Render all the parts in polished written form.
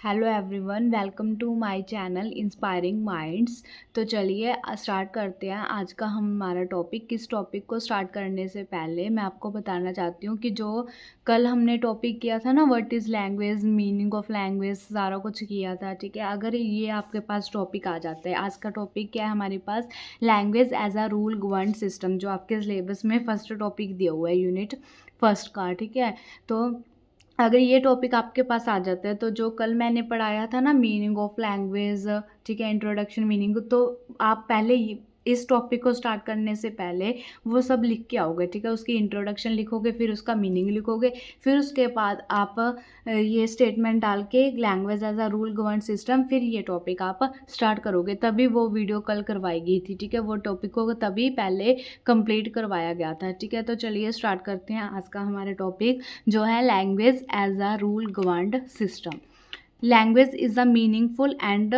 Hello everyone, welcome to my channel inspiring minds. तो चलिए start करते हैं आज का हमारा टॉपिक। किस टॉपिक को स्टार्ट करने से पहले मैं आपको बताना चाहती हूँ कि जो कल हमने टॉपिक किया था ना, what is language, meaning of language, सारा कुछ किया था। ठीक है, अगर ये आपके पास टॉपिक आ जाता है, आज का टॉपिक क्या है हमारे पास, language as a rule govern system, जो आपके सिलेबस में फर्स्ट टॉपिक दिया हुआ है यूनिट फर्स्ट का। ठीक है, तो अगर ये टॉपिक आपके पास आ जाता है तो जो कल मैंने पढ़ाया था ना, मीनिंग ऑफ लैंग्वेज, ठीक है, इंट्रोडक्शन मीनिंग, तो आप पहले इस टॉपिक को स्टार्ट करने से पहले वो सब लिख के आओगे। ठीक है, उसकी इंट्रोडक्शन लिखोगे, फिर उसका मीनिंग लिखोगे, फिर उसके बाद आप ये स्टेटमेंट डाल के language as a rule govern system, फिर ये टॉपिक आप स्टार्ट करोगे। तभी वो वीडियो कल करवाई गई थी। ठीक है, वो टॉपिक को तभी पहले कंप्लीट करवाया गया था। ठीक है, तो चलिए स्टार्ट करते हैं आज का हमारा टॉपिक, जो है language as a rule governed system. Language is a meaningful and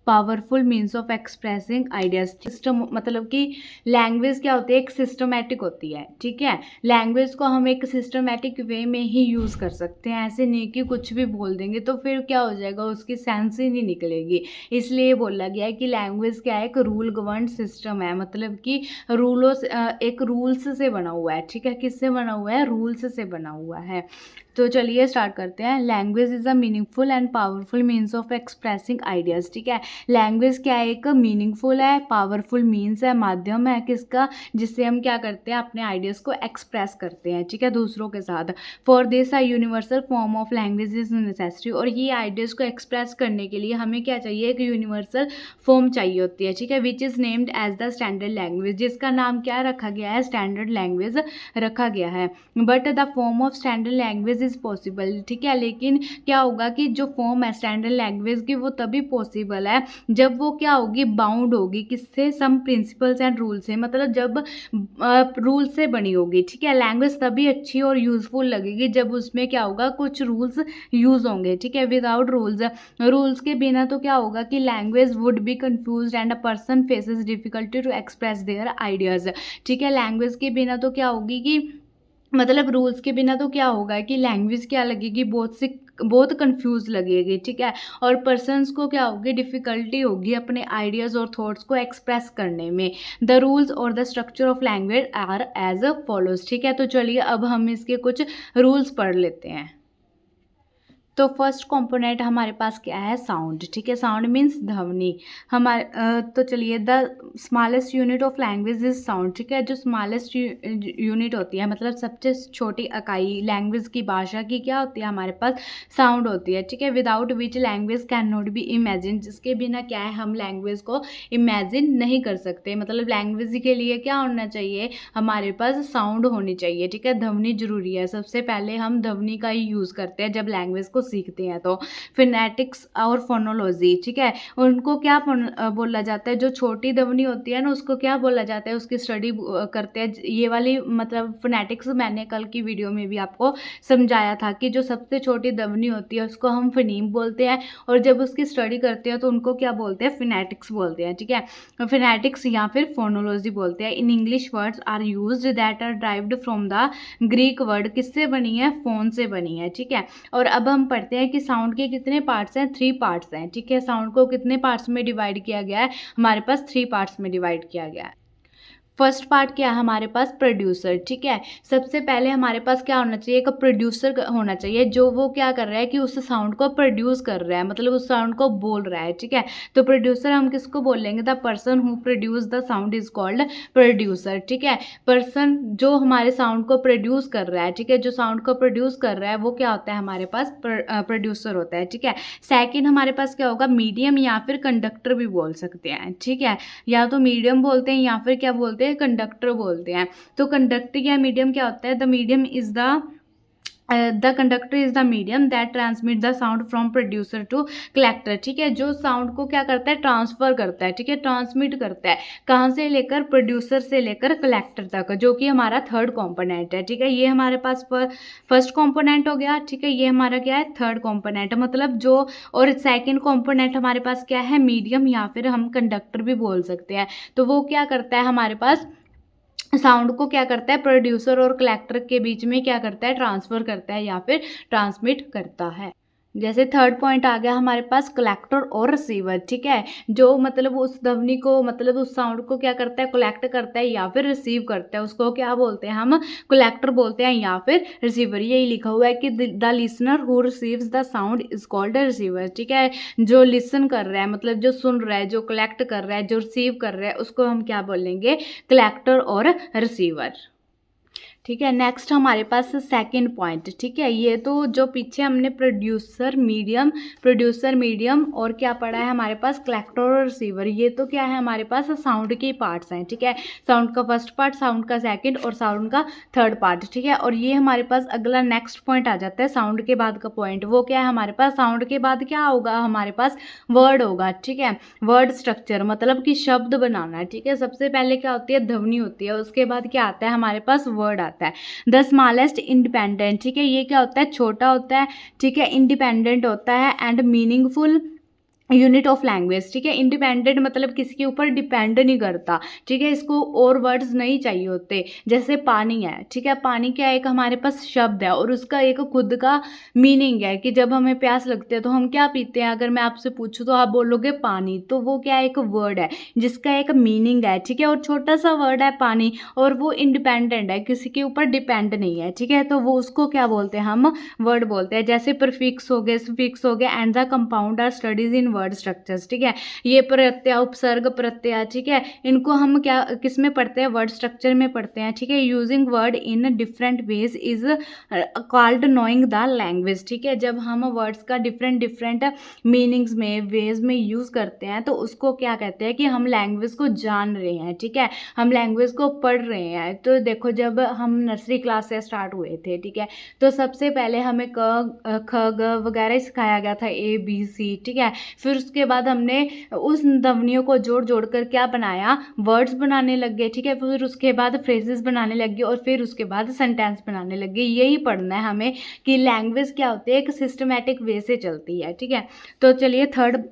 powerful means of expressing ideas. System मतलब कि लैंग्वेज क्या होती है, एक सिस्टमेटिक होती है। ठीक है, लैंग्वेज को हम एक सिस्टमेटिक वे में ही यूज़ कर सकते हैं, ऐसे नहीं कि कुछ भी बोल देंगे तो फिर क्या हो जाएगा, उसकी सेंस ही नहीं निकलेगी। इसलिए बोला गया है कि लैंग्वेज क्या है, एक रूल गवर्न सिस्टम है, मतलब कि रूलों से एक रूल्स से बना हुआ है। ठीक है, किससे बना हुआ है, रूल्स से बना हुआ है। तो चलिए स्टार्ट करते हैं। Language is a meaningful and powerful means of expressing ideas. ठीक है, लैंग्वेज क्या है, एक मीनिंगफुल है, पावरफुल मीन्स है, माध्यम है किसका, जिससे हम क्या करते हैं, अपने आइडियाज़ को एक्सप्रेस करते हैं। ठीक है, दूसरों के साथ। For this a universal form of language is necessary, और ये आइडियाज़ को एक्सप्रेस करने के लिए हमें क्या चाहिए, एक यूनिवर्सल फॉर्म चाहिए होती है। ठीक है, which is named as the standard language, जिसका नाम क्या रखा गया है, स्टैंडर्ड लैंग्वेज रखा गया है। But the form of standard language is possible. ठीक है, लेकिन क्या होगा कि जो फॉर्म है स्टैंडर्ड लैंग्वेज की, वो तभी पॉसिबल है जब वो क्या होगी, बाउंड होगी किससे, सम प्रिंसिपल्स एंड रूल से, मतलब जब रूल से बनी होगी। ठीक है, लैंग्वेज तभी अच्छी और यूजफुल लगेगी जब उसमें क्या होगा, कुछ रूल्स यूज होंगे। ठीक है, विदाउट रूल्स के बिना तो क्या होगा कि language would be confuse and a person faces difficulty to express their ideas. ठीक है, लैंग्वेज के बिना तो क्या होगी कि मतलब रूल्स के बिना तो क्या होगा कि लैंग्वेज क्या लगेगी, बहुत कंफ्यूज लगेगी। ठीक है, और पर्सन्स को क्या होगी, डिफ़िकल्टी होगी अपने आइडियाज़ और थॉट्स को एक्सप्रेस करने में। द रूल्स और the structure of language are as a follows. ठीक है, तो चलिए अब हम इसके कुछ रूल्स पढ़ लेते हैं। तो फर्स्ट कंपोनेंट हमारे पास क्या है, साउंड। ठीक है, साउंड मीन्स ध्वनि। हमारे तो चलिए, the smallest unit of language is sound. ठीक है, जो स्मॉलेस्ट यूनिट होती है, मतलब सबसे छोटी इकाई लैंग्वेज की, भाषा की क्या होती है हमारे पास, साउंड होती है। ठीक है, without which language can not be imagine, जिसके बिना क्या है, हम लैंग्वेज को इमेजिन नहीं कर सकते। मतलब लैंग्वेज के लिए क्या होना चाहिए, हमारे पास साउंड होनी चाहिए। ठीक है, ध्वनि जरूरी है, सबसे पहले हम ध्वनि का ही यूज़ करते हैं जब लैंग्वेज को सीखते हैं। तो फिनेटिक्स और फोनोलॉजी, ठीक है, उनको क्या बोला जाता है, जो छोटी ध्वनि होती है ना, उसको क्या बोला जाता है, उसकी स्टडी करते हैं। ये वाली मतलब फिनेटिक्स मैंने कल की वीडियो में भी आपको समझाया था कि जो सबसे छोटी ध्वनि होती है उसको हम फनीम बोलते हैं, और जब उसकी स्टडी करते हैं तो उनको क्या बोलते हैं, फिनेटिक्स बोलते हैं। ठीक है, फिनेटिक्स या फिर फोनोलॉजी बोलते हैं। In English words are used that are derived from the Greek word, किससे बनी है, फोन से बनी है। ठीक है, और अब हम पढ़ते हैं कि साउंड के कितने पार्ट्स हैं, 3 पार्ट्स हैं। ठीक है, साउंड को कितने पार्ट्स में डिवाइड किया गया है, हमारे पास 3 पार्ट्स में डिवाइड किया गया है। फर्स्ट पार्ट क्या है हमारे पास, प्रोड्यूसर। ठीक है, सबसे पहले हमारे पास क्या होना चाहिए, एक प्रोड्यूसर होना चाहिए, जो वो क्या कर रहा है कि उस साउंड को प्रोड्यूस कर रहा है, मतलब उस साउंड को बोल रहा है। ठीक है, तो प्रोड्यूसर हम किसको बोलेंगे, the person who produce the sound is called producer. ठीक है, पर्सन जो हमारे साउंड को प्रोड्यूस कर रहा है, ठीक है, जो साउंड को प्रोड्यूस कर रहा है वो क्या होता है, हमारे पास प्रोड्यूसर होता है। ठीक है, सेकेंड हमारे पास क्या होगा, मीडियम या फिर कंडक्टर भी बोल सकते हैं। ठीक है, या तो मीडियम बोलते हैं या फिर क्या बोलते हैं, कंडक्टर बोलते हैं। तो कंडक्टर या मीडियम क्या होता है, the medium is the conductor is the medium that transmit the sound from producer to collector. ठीक है, जो साउंड को क्या करता है, ट्रांसफर करता है। ठीक है, ट्रांसमिट करता है, कहाँ से लेकर, प्रोड्यूसर से लेकर कलेक्टर तक, जो कि हमारा थर्ड कंपोनेंट है। ठीक है, ये हमारे पास फर्स्ट कंपोनेंट हो गया। ठीक है, ये हमारा क्या है, थर्ड कंपोनेंट, मतलब जो, और सेकंड कंपोनेंट हमारे पास क्या है, मीडियम या फिर हम कंडक्टर भी बोल सकते हैं। तो वो क्या करता है, हमारे पास साउंड को क्या करता है, प्रोड्यूसर और कलेक्टर के बीच में क्या करता है, ट्रांसफर करता है या फिर ट्रांसमिट करता है। जैसे थर्ड पॉइंट आ गया हमारे पास कलेक्टर और रिसीवर, ठीक है, जो मतलब उस ध्वनि को मतलब उस साउंड को क्या करता है, कलेक्ट करता है या फिर रिसीव करता है, उसको क्या बोलते हैं हम, कलेक्टर बोलते हैं या फिर रिसीवर। यही लिखा हुआ है कि the listener who receives the sound is called a receiver, ठीक है, जो लिसन कर रहा है मतलब जो सुन रहा है, जो कलेक्ट कर रहा है, जो रिसीव कर रहा है, उसको हम क्या बोलेंगे, कलेक्टर और रिसीवर। ठीक है, नेक्स्ट हमारे पास सेकंड पॉइंट, ठीक है, ये तो जो पीछे हमने प्रोड्यूसर मीडियम और क्या पढ़ा है हमारे पास, कलेक्टर और रिसीवर, ये तो क्या है हमारे पास साउंड के पार्ट्स हैं, ठीक है, साउंड का फर्स्ट पार्ट, साउंड का सेकंड और साउंड का थर्ड पार्ट, ठीक है। और ये हमारे पास अगला नेक्स्ट पॉइंट आ जाता है साउंड के बाद का पॉइंट, वो क्या है हमारे पास, साउंड के बाद क्या होगा हमारे पास, वर्ड होगा, ठीक है, वर्ड स्ट्रक्चर मतलब कि शब्द बनाना, ठीक है, सबसे पहले क्या होती है, ध्वनि होती है, उसके बाद क्या आता है हमारे पास, वर्ड आता है। द स्मॉलेस्ट इंडिपेंडेंट, ठीक है, ये क्या होता है, छोटा होता है, ठीक है, इंडिपेंडेंट होता है and meaningful unit of language, ठीक है, इंडिपेंडेंट मतलब किसी के ऊपर डिपेंड नहीं करता, ठीक है, इसको और वर्ड्स नहीं चाहिए होते। जैसे पानी है, ठीक है, पानी क्या एक हमारे पास शब्द है और उसका एक खुद का मीनिंग है कि जब हमें प्यास लगती है तो हम क्या पीते हैं, अगर मैं आपसे पूछूं तो आप बोलोगे पानी, तो वो क्या एक वर्ड है जिसका एक मीनिंग है, ठीक है, और छोटा सा वर्ड है पानी और वो इंडिपेंडेंट है, किसी के ऊपर डिपेंड नहीं है, ठीक है, तो वो उसको क्या बोलते हैं हम, वर्ड बोलते हैं। जैसे प्रीफिक्स हो गए, सफिक्स हो गए and the compound are studies in word structures, ठीक है, ये प्रत्यय, उपसर्ग, प्रत्यय, ठीक है, इनको हम क्या किस में पढ़ते हैं, वर्ड स्ट्रक्चर में पढ़ते हैं, ठीक है। Using word in different ways is called knowing the language, ठीक है, जब हम वर्ड्स का डिफरेंट डिफरेंट मीनिंग्स में, वेज में यूज करते हैं तो उसको क्या कहते हैं कि हम लैंग्वेज को जान रहे हैं, ठीक है, हम लैंग्वेज को पढ़ रहे हैं। तो देखो जब हम नर्सरी क्लास से स्टार्ट हुए थे, ठीक है, तो सबसे पहले हमें क ख ग वगैरह सिखाया गया था, ए बी सी, ठीक है, फिर उसके बाद हमने उस ध्वनियों को जोड़ जोड़ कर क्या बनाया, वर्ड्स बनाने लग गए, ठीक है, फिर उसके बाद फ्रेजेस बनाने लग गए और फिर उसके बाद सेंटेंस बनाने लग गए। यही पढ़ना है हमें कि लैंग्वेज क्या होती है, एक सिस्टमैटिक वे से चलती है, ठीक है। तो चलिए थर्ड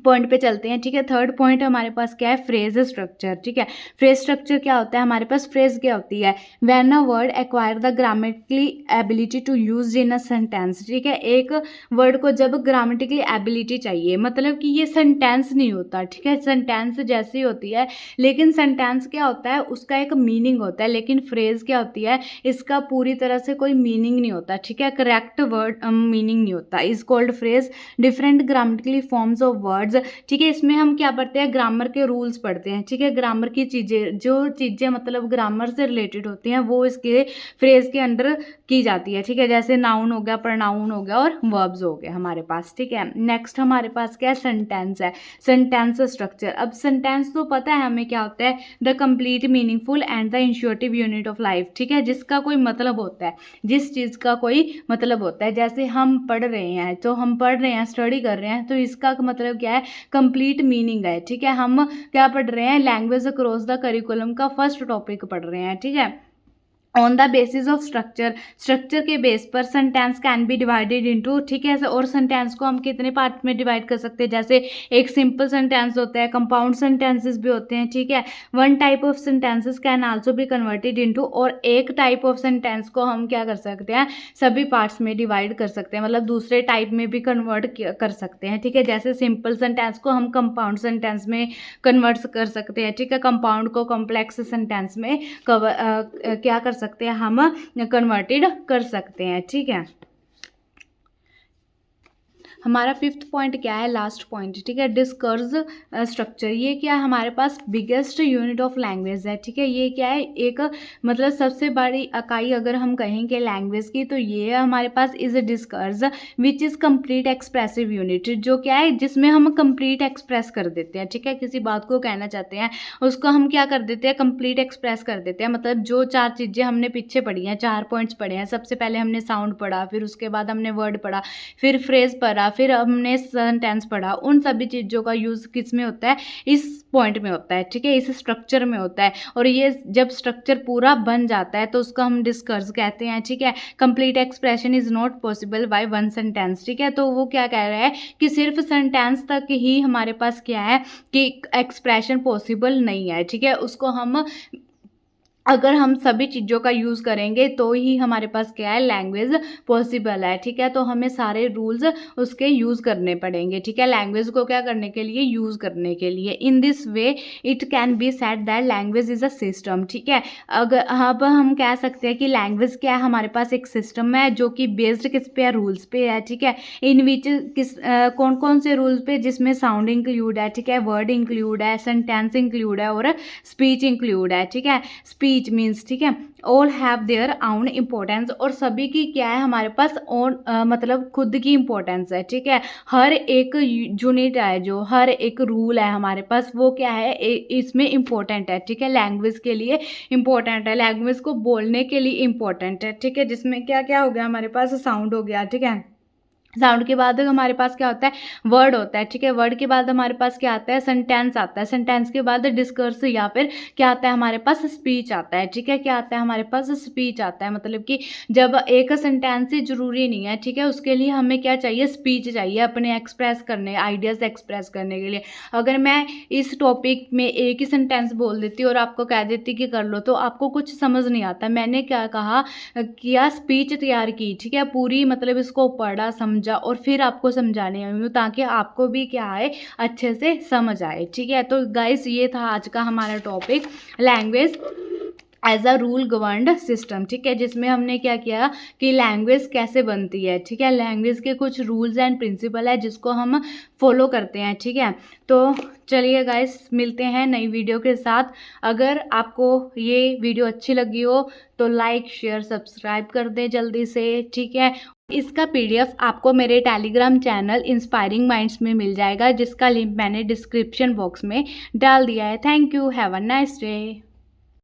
पॉइंट पे चलते हैं, ठीक है, थर्ड पॉइंट हमारे पास क्या है, फ्रेज स्ट्रक्चर, ठीक है, फ्रेज स्ट्रक्चर क्या होता है हमारे पास, फ्रेज क्या होती है, when a word acquire the grammatically ability to use in a sentence, ठीक है, एक वर्ड को जब ग्रामेटिकली एबिलिटी चाहिए मतलब कि ये सेंटेंस नहीं होता, ठीक है, सेंटेंस जैसी होती है लेकिन सेंटेंस क्या होता है, उसका एक मीनिंग होता है, लेकिन फ्रेज क्या होती है, इसका पूरी तरह से कोई मीनिंग नहीं होता, ठीक है, करेक्ट वर्ड मीनिंग नहीं होता, is called phrase. Different grammatically forms of words, ठीक है, इसमें हम क्या पढ़ते हैं, ग्रामर के रूल्स पढ़ते हैं, ठीक है, ग्रामर की चीज़ें, जो चीज़ें मतलब ग्रामर से रिलेटेड होती हैं वो इसके फ्रेज के अंडर की जाती है, ठीक है, जैसे नाउन हो गया, प्रोनाउन हो गया और वर्ब्स हो गए हमारे पास, ठीक है। नेक्स्ट हमारे पास क्या है, सेंटेंस है, सेंटेंस स्ट्रक्चर। अब सेंटेंस तो पता है हमें क्या होता है, the complete meaningful and the insurative unit of life, ठीक है, जिसका कोई मतलब होता है, जिस चीज़ का कोई मतलब होता है, जैसे हम पढ़ रहे हैं, तो हम पढ़ रहे हैं, स्टडी कर रहे हैं, तो इसका मतलब क्या है, कंप्लीट मीनिंग है, ठीक है, हम क्या पढ़ रहे हैं, लैंग्वेज अक्रॉस द करिकुलम का फर्स्ट टॉपिक पढ़ रहे हैं, ठीक है। On the basis of structure, structure के बेस पर sentence can be divided into, ठीक है, और सेंटेंस को हम कितने पार्ट में डिवाइड कर सकते हैं, जैसे एक सिंपल सेंटेंस होता है, कंपाउंड सेंटेंसेस भी होते हैं, ठीक है, one type of sentences can also be converted into, और एक टाइप ऑफ सेंटेंस को हम क्या कर सकते हैं, सभी पार्ट्स में डिवाइड कर सकते हैं, मतलब दूसरे टाइप में भी कन्वर्ट कर सकते हैं, ठीक है, जैसे सिंपल सेंटेंस को हम कंपाउंड सेंटेंस में कन्वर्ट कर सकते हैं, ठीक है, कंपाउंड को कॉम्प्लेक्स सेंटेंस में क्या कर सकते हैं, हम कन्वर्टेड कर सकते हैं, ठीक है। हमारा फिफ्थ पॉइंट क्या है, लास्ट पॉइंट, ठीक है, डिस्कर्स स्ट्रक्चर। ये क्या है हमारे पास, बिगेस्ट यूनिट ऑफ लैंग्वेज है, ठीक है, ये क्या है, एक मतलब सबसे बड़ी इकाई अगर हम कहेंगे लैंग्वेज की तो ये है हमारे पास, is discourse which is complete expressive unit, जो क्या है जिसमें हम कंप्लीट एक्सप्रेस कर देते हैं, ठीक है, किसी बात को कहना चाहते हैं उसको हम क्या कर देते हैं, कंप्लीट एक्सप्रेस कर देते हैं, मतलब जो चार चीज़ें हमने पीछे पढ़ी हैं, चार पॉइंट्स पढ़े हैं, सबसे पहले हमने साउंड पढ़ा, फिर उसके बाद हमने वर्ड पढ़ा, फिर फ्रेज पढ़ा, फिर हमने सेंटेंस पढ़ा, उन सभी चीज़ों का यूज़ किस में होता है, इस पॉइंट में होता है, ठीक है, इस स्ट्रक्चर में होता है, और ये जब स्ट्रक्चर पूरा बन जाता है तो उसको हम डिस्कर्स कहते हैं, ठीक है। Complete expression is not possible by one sentence, ठीक है, तो वो क्या कह रहा है कि सिर्फ सेंटेंस तक ही हमारे पास क्या है कि एक्सप्रेशन पॉसिबल नहीं है, ठीक है, उसको हम अगर हम सभी चीज़ों का यूज़ करेंगे तो ही हमारे पास क्या है, लैंग्वेज पॉसिबल है, ठीक है। तो हमें सारे रूल्स उसके यूज़ करने पड़ेंगे, ठीक है, लैंग्वेज को क्या करने के लिए, यूज़ करने के लिए। In this way it can be said that language is a system, ठीक है। अगर अब हम कह सकते हैं कि लैंग्वेज क्या है, हमारे पास एक सिस्टम है जो कि बेस्ड किस पे है, रूल्स पे है, ठीक है। इन विच कौन कौन से रूल्स पे, जिसमें साउंड इंक्लूड है, ठीक है, वर्ड इंक्लूड है, सेंटेंस इंक्लूड है और स्पीच इंक्लूड है, ठीक है। स्पीच मीन्स, ठीक है, all have their own importance, और सभी की क्या है, हमारे पास ओन मतलब खुद की इम्पोर्टेंस है, ठीक है। हर एक यूनिट है, जो हर एक रूल है हमारे पास, वो क्या है, इसमें इम्पोर्टेंट है, ठीक है। लैंग्वेज के लिए इम्पोर्टेंट है, लैंग्वेज को बोलने के लिए इम्पोर्टेंट है, ठीक है। जिसमें क्या क्या हो गया, हमारे पास साउंड हो गया, ठीक है। साउंड के बाद हमारे पास क्या होता है, वर्ड होता है, ठीक है। वर्ड के बाद हमारे पास क्या आता है, सेंटेंस आता है। सेंटेंस के बाद डिस्कर्स या फिर क्या आता है, हमारे पास स्पीच आता है, ठीक है। क्या आता है, हमारे पास स्पीच आता है। मतलब कि जब एक सेंटेंस ही जरूरी नहीं है, ठीक है, उसके लिए हमें क्या चाहिए, स्पीच चाहिए अपने एक्सप्रेस करने, आइडियाज़ एक्सप्रेस करने के लिए। अगर मैं इस टॉपिक में एक ही सेंटेंस बोल देती और आपको कह देती कि कर लो, तो आपको कुछ समझ नहीं आता। मैंने क्या कहा, किया, स्पीच तैयार की, ठीक है, पूरी, मतलब इसको पढ़ा, समझा और फिर आपको समझाने आई हूँ, ताकि आपको भी क्या आए, अच्छे से समझ आए, ठीक है। तो गाइस, ये था आज का हमारा topic, language as a rule governed system, ठीक है। जिसमें हमने क्या किया कि लैंग्वेज कैसे बनती है, ठीक है, लैंग्वेज के कुछ रूल्स एंड प्रिंसिपल है जिसको हम फॉलो करते हैं, ठीक है। तो चलिए गाइस, मिलते हैं नई वीडियो के साथ। अगर आपको ये वीडियो अच्छी लगी हो तो लाइक, शेयर, सब्सक्राइब कर दें जल्दी से, ठीक है। इसका पीडीएफ आपको मेरे टेलीग्राम चैनल इंस्पायरिंग माइंड्स में मिल जाएगा, जिसका लिंक मैंने डिस्क्रिप्शन बॉक्स में डाल दिया है। Thank you, have a nice day.